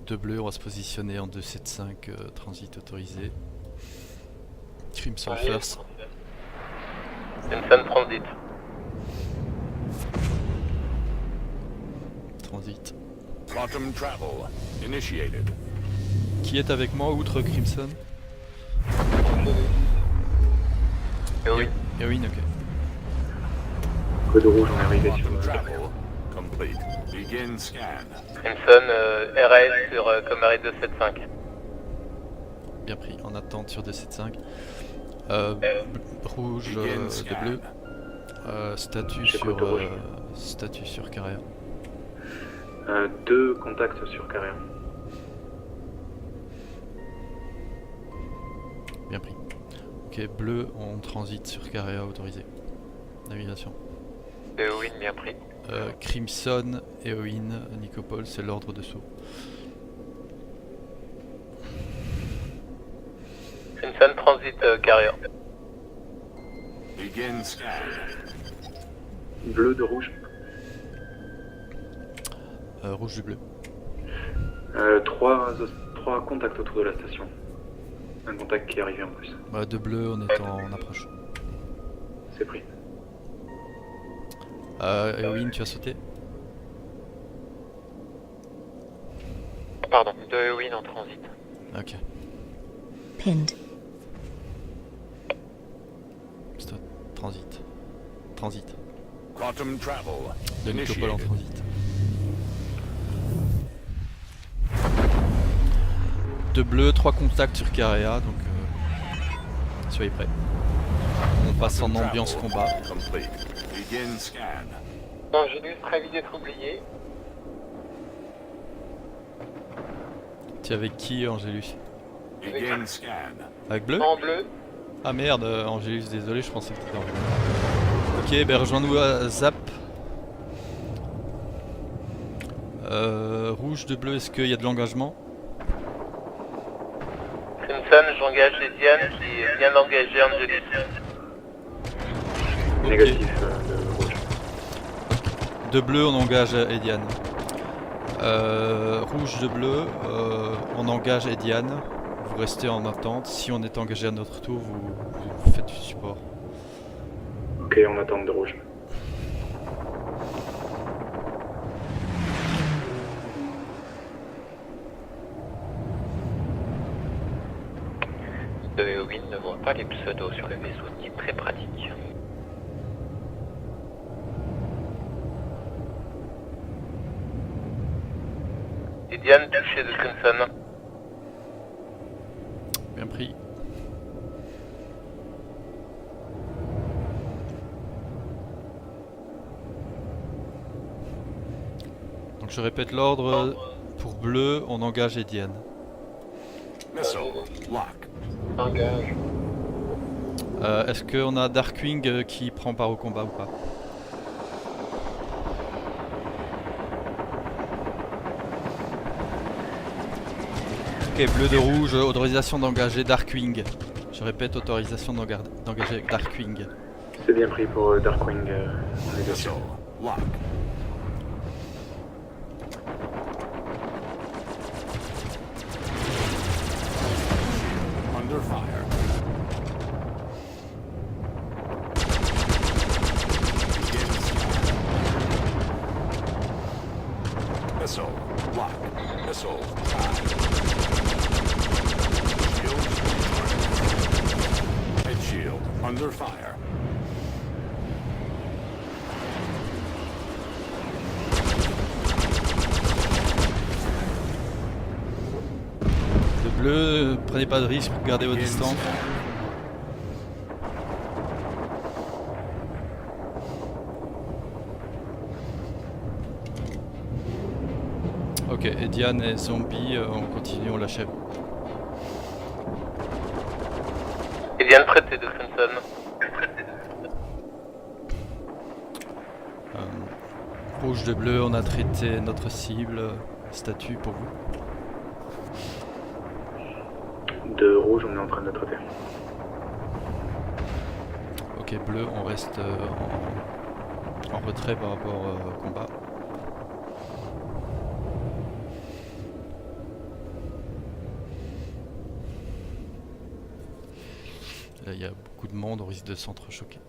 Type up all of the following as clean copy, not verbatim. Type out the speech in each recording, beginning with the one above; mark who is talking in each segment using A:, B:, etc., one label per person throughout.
A: de bleu, on va se positionner en 275, transit autorisé. Crimson first.
B: Crimson transit.
A: Transit.
C: Quantum travel initiated.
A: Qui est avec moi outre Crimson?
B: Oui.
A: Eowyn, ok.
D: Code rouge, on est arrivé sur
C: Quantum
D: le...
C: travel complete. Begin scan.
B: Crimson, RS sur Comary 275.
A: Bien pris, en attente sur 275. Rouge
C: Begin
A: de
C: scan.
A: bleu. Statut
D: J'ai
A: sur
D: code rouge.
A: statut sur carrière.
D: 2 contacts sur carrière.
A: Bien pris. Ok, bleu, on transite sur carrière autorisé. Navigation.
B: Eowyn, bien pris.
A: Crimson, Eowyn, Nicopole, c'est l'ordre de saut.
B: Crimson transit carrière.
C: Begin scan.
D: Bleu de rouge.
A: Rouge du bleu.
D: 3 contacts autour de la station. Un contact qui est arrivé en plus.
A: De bleu, on est en approche.
D: C'est pris.
A: Eowyn, tu as sauté?
B: Pardon, de Eowyn en transit.
A: Ok.
E: Pinned.
A: Stop. Transit. Transit.
C: Quantum travel
A: De Nicopole en
C: initiated.
A: transit. De bleu, 3 contacts sur Carrea, donc soyez prêts. On passe en ambiance combat.
C: Complete. Begin scan.
B: Angelus, ravi d'être oublié.
A: Tu es avec qui, Angelus?
C: Begin scan.
A: Avec bleu?
B: En bleu.
A: Ah merde, Angelus, désolé, je pensais que t'étais en bleu. Ok, ben rejoins-nous à Zap. Rouge de bleu, est-ce qu'il y a de l'engagement?
B: Crimson, j'engage les Diane qui vient d'engager Angelus.
A: Ok.
D: Négatif de rouge.
A: De bleu, on engage Ediane. Rouge de bleu, on engage Ediane. Vous restez en attente. Si on est engagé à notre tour, vous faites du support.
D: Ok, on attend de rouge.
B: De Eowyn ne voit pas les pseudos sur le vaisseau, ce qui est très pratique. Et Diane touchée de Crimson.
A: Bien pris. Donc je répète l'ordre. Pour bleu, on engage Ediane.
C: Missile lock.
B: Engage.
A: Est-ce qu'on a Darkwing qui prend part au combat ou pas? Ok, bleu de rouge, autorisation d'engager Darkwing. Je répète, autorisation d'engager Darkwing.
D: C'est bien pris pour Darkwing. On est dessus.
C: Missile lock. Under fire. Begin scan. Missile lock. Missile five. Shield. Head shield under fire.
A: Le bleu, prenez pas de risque, gardez vos
C: Begin
A: distances.
C: scan.
A: Ok, et Diane et Zombie, on continue, on l'achève.
B: Et Diane traitée de Crimson.
A: Rouge de bleu, on a traité notre cible. Statut pour vous.
D: De rouge, on est en train de le traiter.
A: Ok, bleu, on reste en retrait par rapport au combat. là il y a beaucoup de monde, on risque de s'entrechoquer.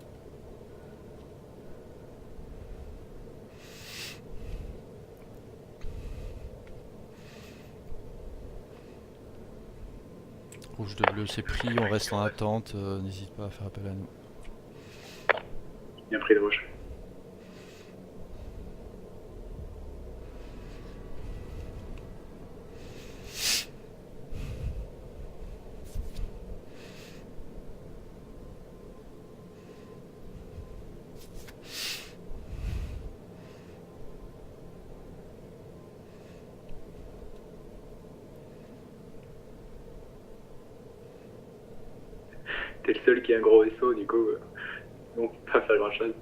A: Rouge de bleu c'est pris, on reste en attente, n'hésite pas à faire appel à nous.
D: Bien pris de rouge. T'es le seul qui a un gros vaisseau, du coup, on peut pas faire grand chose.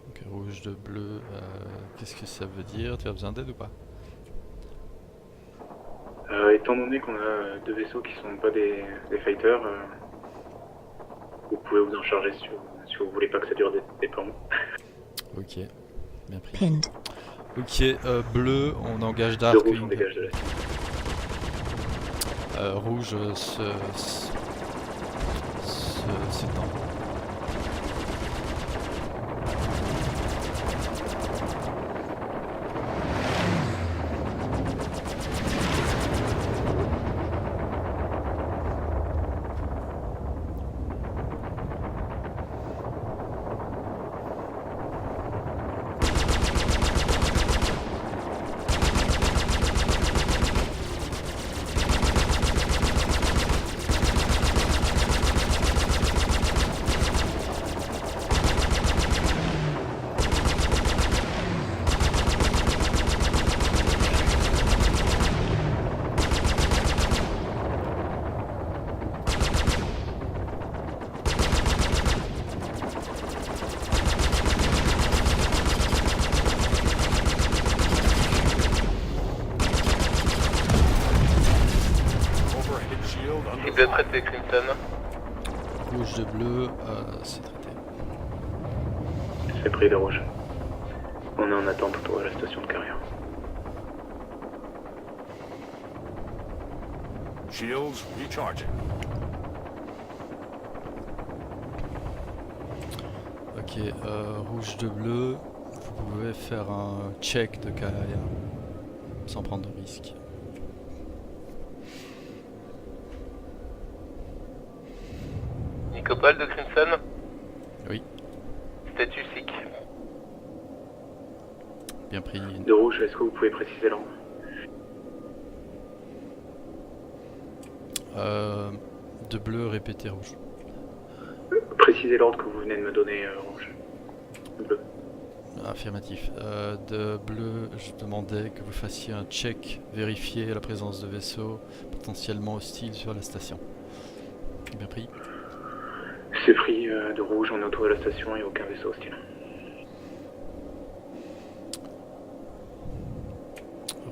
A: Ok, rouge de bleu, qu'est-ce que ça veut dire? Tu as besoin d'aide ou pas?
D: Étant donné qu'on a deux vaisseaux qui sont pas des fighters, vous pouvez vous en charger si vous voulez pas que ça dure des plombs.
A: Ok, bien pris.
E: Pinned.
A: Ok, bleu, on engage
D: De rouge, on
A: Darkwing.
D: dégage de la cible.
A: Rouge s'étend.
C: Overhead shield under
B: Cible
C: fire.
B: traité Crimson.
A: Rouge de bleu, c'est traité.
D: C'est pris de rouge. On est en attente autour de la station de carrière.
C: Shields recharging.
A: Ok, rouge de bleu, vous pouvez faire un check de carrière sans prendre de risque.
B: Nicopole de Crimson.
A: Oui,
B: Statut SIC.
A: bien pris.
D: De rouge, est-ce que vous pouvez préciser l'ordre?
A: De bleu, répétez rouge.
D: Précisez l'ordre que vous venez de me donner, rouge. Bleu.
A: Affirmatif. De bleu, je demandais que vous fassiez un check, vérifier la présence de vaisseaux potentiellement hostiles sur la station. Bien pris.
D: C'est pris de rouge, on est autour de la station et aucun vaisseau hostile.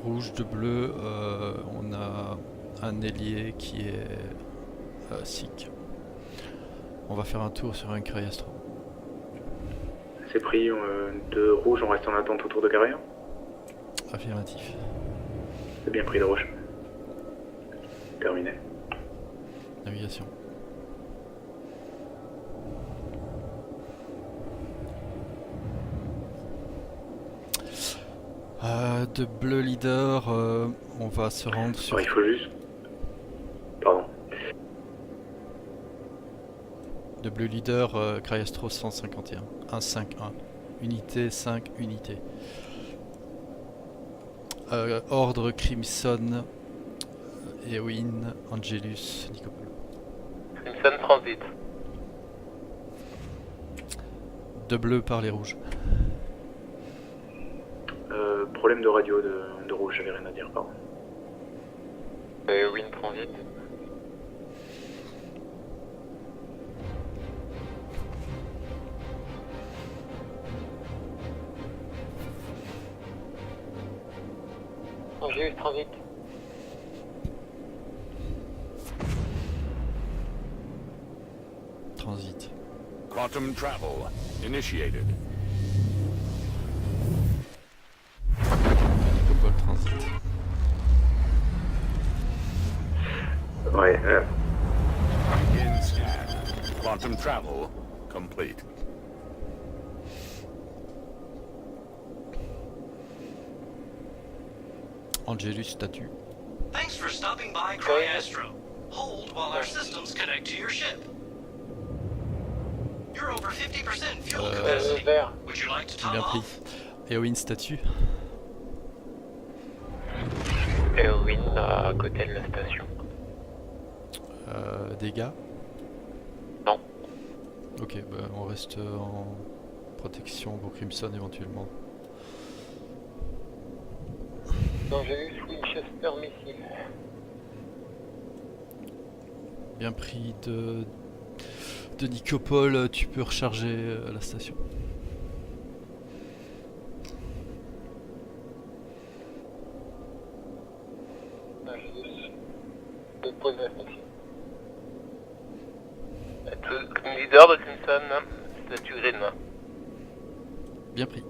A: Rouge de bleu, on a un ailier qui est SIC. On va faire un tour sur un Cryastro.
D: C'est pris de rouge, on reste en attente autour de carrière.
A: Affirmatif.
D: C'est bien pris de rouge. Terminé.
A: Navigation. De bleu leader, on va se rendre sur...
D: Alors, il faut juste... Pardon.
A: De bleu leader, Cryastro 151. 151. Unité 5 unités. Ordre Crimson, Eowyn, Angelus, Nicopole.
B: Crimson Transit.
A: De bleu par les rouges.
D: Problème de radio de rouge, j'avais rien à dire, pardon.
B: Win Transit. Angelus Transit.
A: transit.
C: Quantum travel initiated.
A: Nicopole transit.
D: Ouais,
C: Begin scan. Quantum travel complete.
A: Angelus statue.
F: Thanks for stopping by Cryastro. Hold while our systems connect to your ship. You're over 50% fuel capacity.
B: Vert.
F: Would you like to top
A: Bien pris.
F: off?
A: Eowyn statue.
B: Eowyn à côté de la station.
A: Dégâts.
B: Non.
A: Ok, bah on reste en protection pour Crimson éventuellement.
B: Angelus Winchester missile.
A: Bien pris de Nicopole, tu peux recharger la station.
B: Angelus. De pause la missile. Leader de Crimson, statue Green.
A: Bien pris.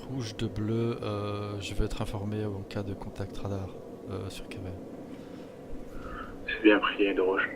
A: Rouge de bleu, je vais être informé en cas de contact radar sur KV.
D: c'est bien pris de rouge.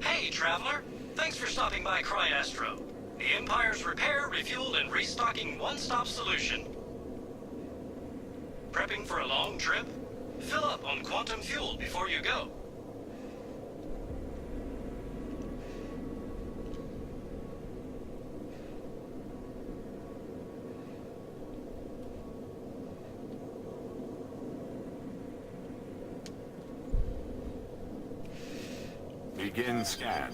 F: Hey, traveler. Thanks for stopping by Cryastro. The Empire's repair, refuel, and restocking one-stop solution. Prepping for a long trip? Fill up on quantum fuel before you go.
C: Begin scan.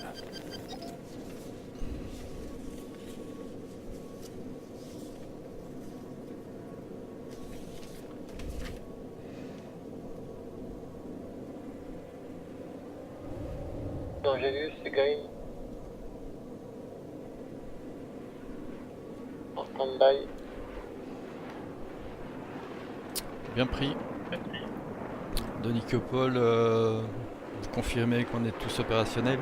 B: Angelus c'est Green. En stand-by.
A: Bien pris. De Nicopole, vous confirmez qu'on est tous opérationnels.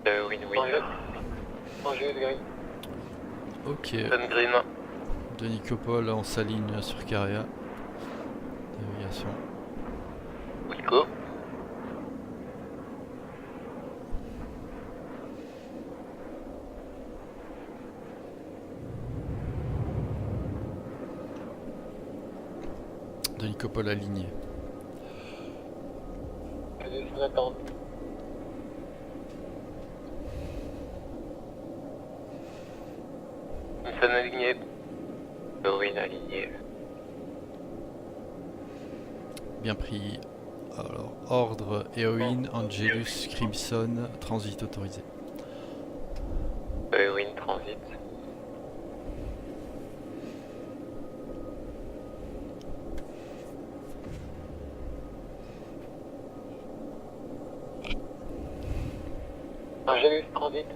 B: Angelus. Angelus Green.
A: Ok.
B: Sun Green.
A: De Nicopole, on s'aligne sur Caria. Navigation.
B: Wilco.
A: De Nicopole aligné.
B: Angelus en attente. Sun aligné. Eowyn aligné.
A: Bien pris. Alors, ordre Eowyn, Angelus, Crimson, transit autorisé.
B: Eowyn transit. Angelus transit.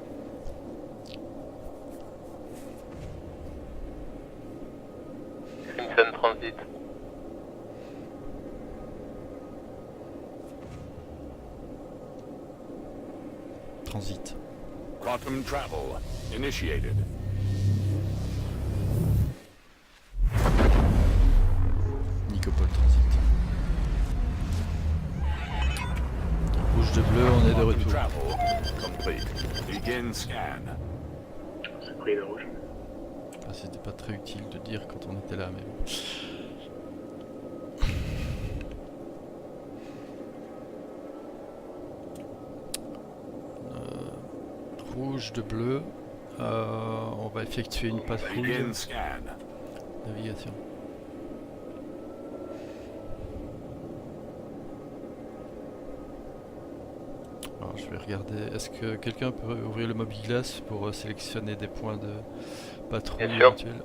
B: Crimson transit.
A: Transit.
C: Quantum travel initiated.
A: Nicopole transit. Rouge de bleu, on est de
C: Quantum
A: retour.
C: travel complete. Begin scan.
D: C'est pris de rouge.
A: Ah, c'était pas très utile de dire quand on était là, mais bon. Rouge de bleu, On va effectuer une patrouille.
C: Begin scan.
A: Navigation. Alors, je vais regarder. Est-ce que quelqu'un peut ouvrir le mobiglace pour sélectionner des points de patrouille
B: Bien sûr.
A: éventuels?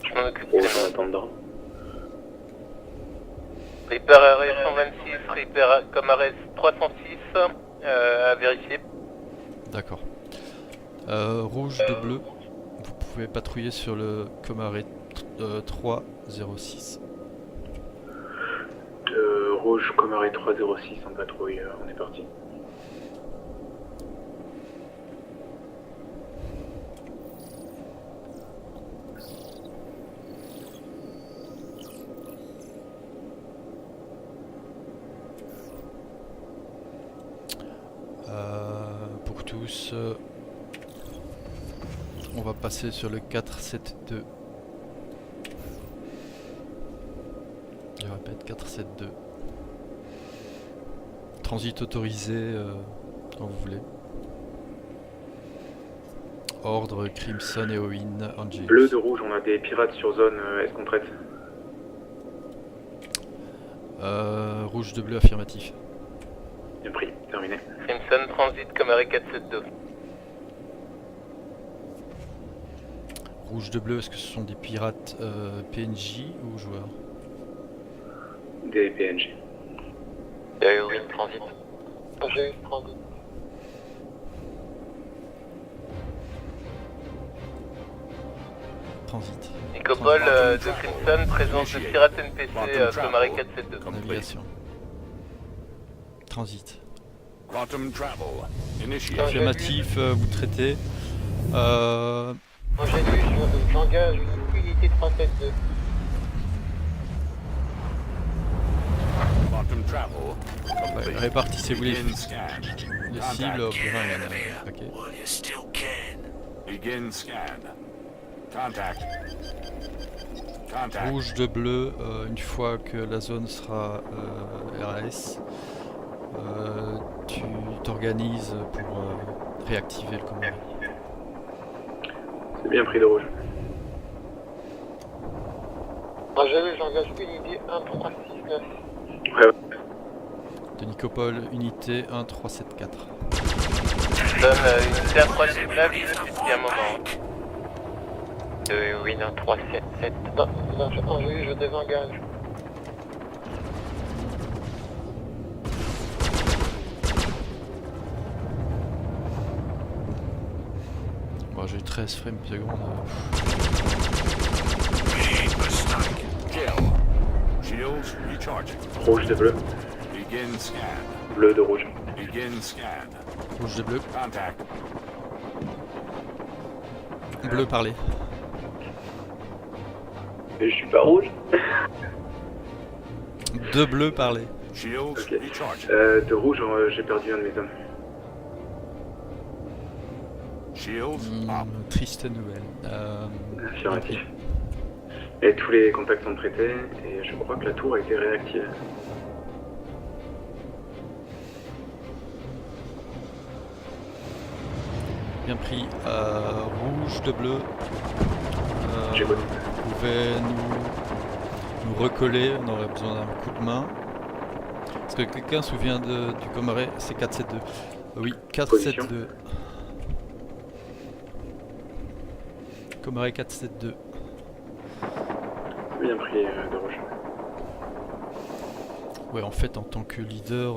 B: Je m'en occupe.
D: Rouge en attendant.
B: Reaper RS 126, Reaper Comares 306, à vérifier.
A: D'accord. Rouge de bleu. Vous pouvez patrouiller sur le Comaret 306.
D: Rouge, Comaret 306 en patrouille, on est parti.
A: Pour tous, on va passer sur le 472. Je répète, 472. Transit autorisé quand vous voulez. Ordre Crimson, Eowyn, Angelus.
D: Bleu de rouge, on a des pirates sur zone, est-ce qu'on traite?
A: Rouge de bleu affirmatif.
D: Bien pris, terminé.
B: Crimson Transit Comaret 472.
A: Rouge de bleu, est-ce que ce sont des pirates PNJ ou joueurs?
D: Des PNG.
B: Oui, Transit. J'ai eu Transit.
A: Transit.
B: Nicopole de Crimson, présence de pirate NPC Comaret 472.
A: Navigation. Transit.
C: Quantum travel. Initiated.
A: Affirmatif, vous traitez.
B: Moi j'ai lu, j'engage une unité 372.
C: Quantum travel.
A: Ouais,
C: Complete.
A: répartissez-vous les
C: Begin scan.
A: cibles au
C: Contact.
A: plus il y en a. Ok.
F: Well, you still can.
C: Begin scan. Contact. Contact.
A: Rouge de bleu, une fois que la zone sera RAS, tu t'organises pour réactiver le commandement.
D: C'est bien pris de rouge.
B: Moi j'ai lu, j'engage unité 1369.
D: Ouais,
A: De Nicopole, unité 1374.
B: Donne unité 1369, depuis un moment. Oui, non, 377. Non, je désengage.
A: Bon, j'ai 13 frames per seconde.
C: Kill. Shields recharging.
D: rouge de bleu.
C: Begin scan.
D: Bleu de rouge.
C: Begin scan.
A: Rouge de bleu.
C: Contact.
A: Bleu parler.
D: Et je suis pas rouge.
A: De bleu parler.
C: Shields
D: Ok.
C: recharging.
D: De rouge, j'ai perdu un de mes hommes.
C: Shields up.
A: Triste nouvelle.
D: Affirmatif. Et tous les contacts sont traités, et je crois que la tour a été réactivée.
A: Bien pris. Rouge de bleu.
D: J'ai bonne.
A: Vous pouvez nous recoller, on aurait besoin d'un coup de main. Est-ce que quelqu'un se souvient du Comaret? C'est 472. Oui, 472. Comaret 472.
D: Bien pris de rouge.
A: Ouais, en fait, en tant que leader,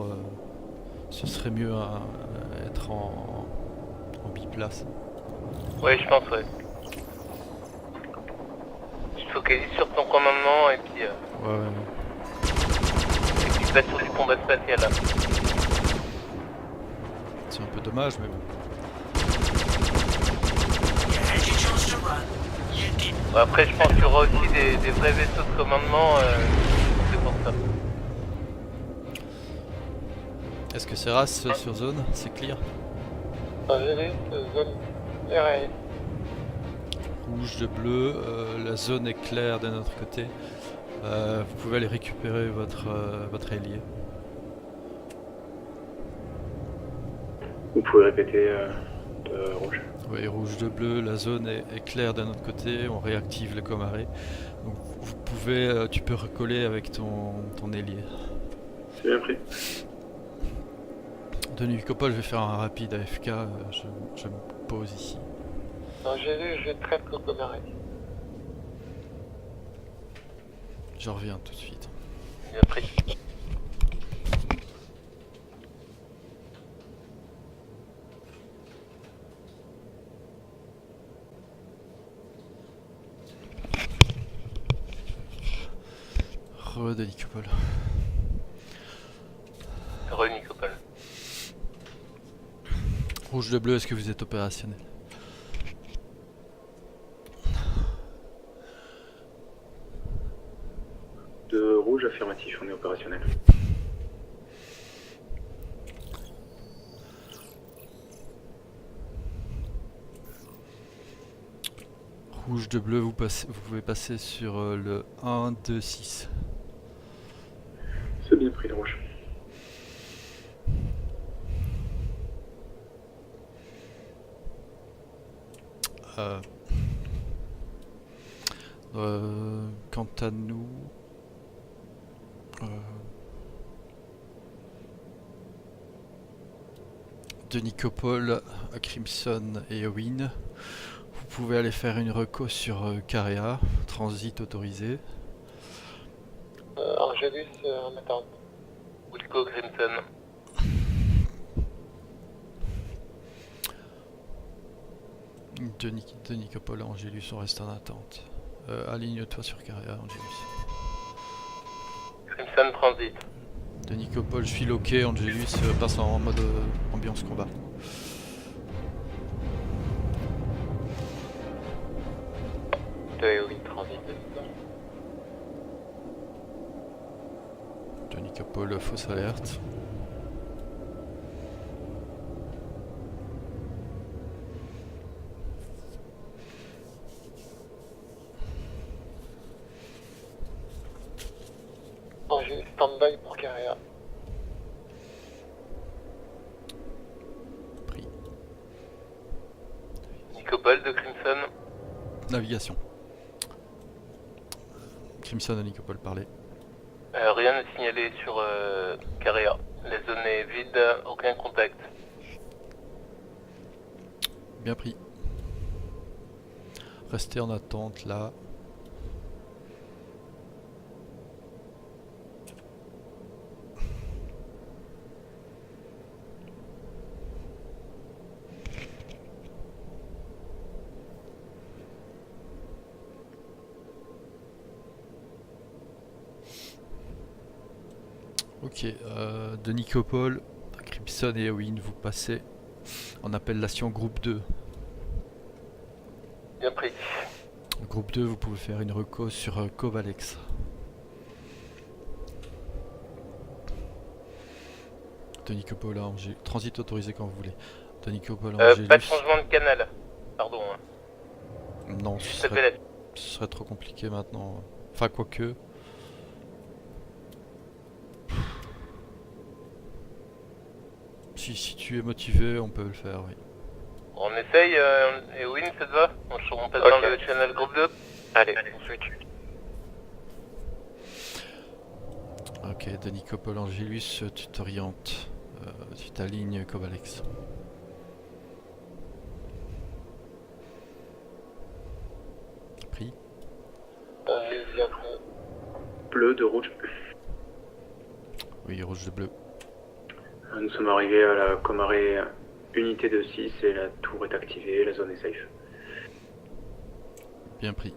A: ce serait mieux à être en biplace.
B: Oui, je pense, ouais. Tu te focalises sur ton commandement et puis
A: Ouais.
B: tu te battes sur du combat spatial là.
A: C'est un peu dommage, mais bon.
F: You had your chance to run. You didn't.
B: Bon, après, je pense qu'il y aura aussi des vrais vaisseaux de commandement, c'est pour ça.
A: Est-ce que c'est race sur zone? C'est clear?
B: J'ai vu, zone RAS.
A: Rouge de bleu, la zone est claire de notre côté. Vous pouvez aller récupérer votre ailier.
D: Vous pouvez répéter de rouge.
A: Oui, rouge de bleu, la zone est claire d'un autre côté, on réactive le comaré. Donc vous pouvez, tu peux recoller avec ton ailier.
D: C'est bien pris.
A: De Nicopole, je vais faire un rapide AFK, je me pose ici.
B: Angélus, je traite le comaré.
A: Je reviens tout de suite.
B: Bien pris.
A: De Nicopole.
B: Re-Nicopole.
A: Rouge de bleu, est-ce que vous êtes opérationnel?
D: De rouge, affirmatif, on est opérationnel.
A: Rouge de bleu, vous pouvez passer sur le 1, 2, 6.
D: C'est bien pris, le rouge.
A: Quant à nous, de Nicopole à Crimson et Owen, vous pouvez aller faire une reco sur Carea, transit autorisé.
B: Angélus, en attente. Wilco Crimson.
A: De Nicopole à Angélus, on reste en attente. Aligne-toi sur Carea, Angélus.
B: Crimson transit.
A: De Nicopole, je suis loqué, Angélus passe en mode ambiance combat.
B: Oui, transit.
A: De Nicopole, fausse alerte.
B: Angélus, stand-by pour Carrière.
A: Pris.
B: Nicopole de Crimson.
A: Navigation. Crimson à Nicopole, parlez.
B: Rien n'est signalé sur Carrière. La zone est vide, aucun contact.
A: Bien pris. Restez en attente là. Ok, de Nicopole, Crimson et Owen, vous passez en appellation groupe 2.
B: Bien pris.
A: Groupe 2, vous pouvez faire une reco sur Covalex. De Nicopole à Angélus. Transit autorisé quand vous voulez. De Nicopole à Angélus.
B: Pas de changement de canal. Pardon.
A: Non, ce serait trop compliqué maintenant. Enfin, quoique. Si tu es motivé, on peut le faire, oui.
B: On essaye, et win, ça te va? On passe dans le channel groupe 2. Allez, on switch.
A: Ok, de Nicopole Angélus, tu t'orientes. Tu t'alignes Covalex. Pris.
D: Bleu de rouge.
A: Oui, rouge de bleu.
D: Nous sommes arrivés à la Comaré unité de 6 et la tour est activée, la zone est safe.
A: Bien pris.